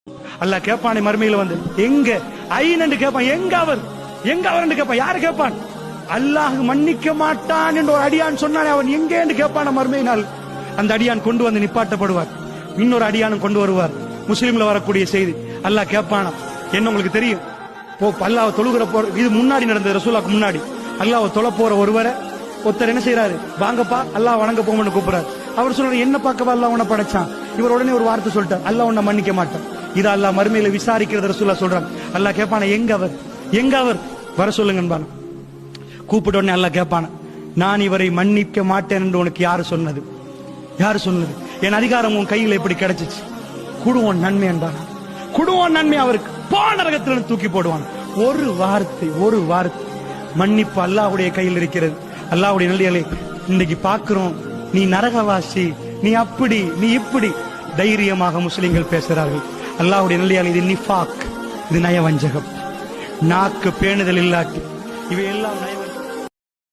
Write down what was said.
அல்லாஹ் கேட்பானே மறுமையில வந்து, எங்க ஐன்னு கேட்பான், எங்க அவர் கேட்பான். யாரு கேட்பான்? அல்லாஹ் மன்னிக்க மாட்டான் என்று ஒரு அடியான் சொன்னானே, அவன் எங்க என்று கேட்பான மறுமையினால். அந்த அடியான் கொண்டு வந்து நிப்பாட்டப்படுவார். இன்னொரு அடியானும் கொண்டு வருவார். முஸ்லீம்ல வரக்கூடிய செய்தி. அல்லாஹ் கேட்பானா, என்ன உங்களுக்கு தெரியும்? அல்லாஹ் தொழுகிற போற, இது முன்னாடி நடந்தது, ரசூலுல்லாஹ்க்கு முன்னாடி. அல்லாஹ் தொழ போற ஒருவரை ஒருத்தர் என்ன செய்யறாரு, வாங்கப்பா அல்லாஹ் வணங்க போங்கன்னு கூப்பிடுறாரு. அவர் சொல்றாரு, என்ன பார்க்கவா அல்லாஹ் உன்னை படைச்சான்? இவர் உடனே ஒரு வார்த்தை சொல்லிட்டார், அல்லாஹ் உன்னை மன்னிக்க மாட்டான். இது அல்லாஹ் மறுமையில விசாரிக்கிறது ரசூலுல்லாஹ் சொல்றாங்க. அல்லாஹ் கேட்பான, எங்க அவர் வர சொல்லுங்க. கூப்பிட்ட உடனே அல்லாஹ் கேட்பான, நான் இவரை மன்னிக்க மாட்டேன் என்று உனக்கு யாரு சொன்னது? என் அதிகாரம் உன் கையில் எப்படி கிடைச்சிச்சு? குடுவோன் நன்மை என்பான், குடுவோன் நன்மை அவருக்கு நரகத்திலிருந்து தூக்கி போடுவான். ஒரு வார்த்தை மன்னிப்பு அல்லாஹ்வுடைய கையில் இருக்கிறது. அல்லாஹ்வுடைய நல்லியலே, இன்னைக்கு பார்க்கிறோம், நீ நரகவாசி, நீ அப்படி, நீ இப்படி தைரியமாக முஸ்லிம்கள் பேசுகிறார்கள். அல்லாஹ்வுடைய நல்லியலே, இது நிஃபாக், இது நயவஞ்சகம். நாக்கு பேணுதல் இல்லாட்டி இவையெல்லாம் நயவஞ்சகம்.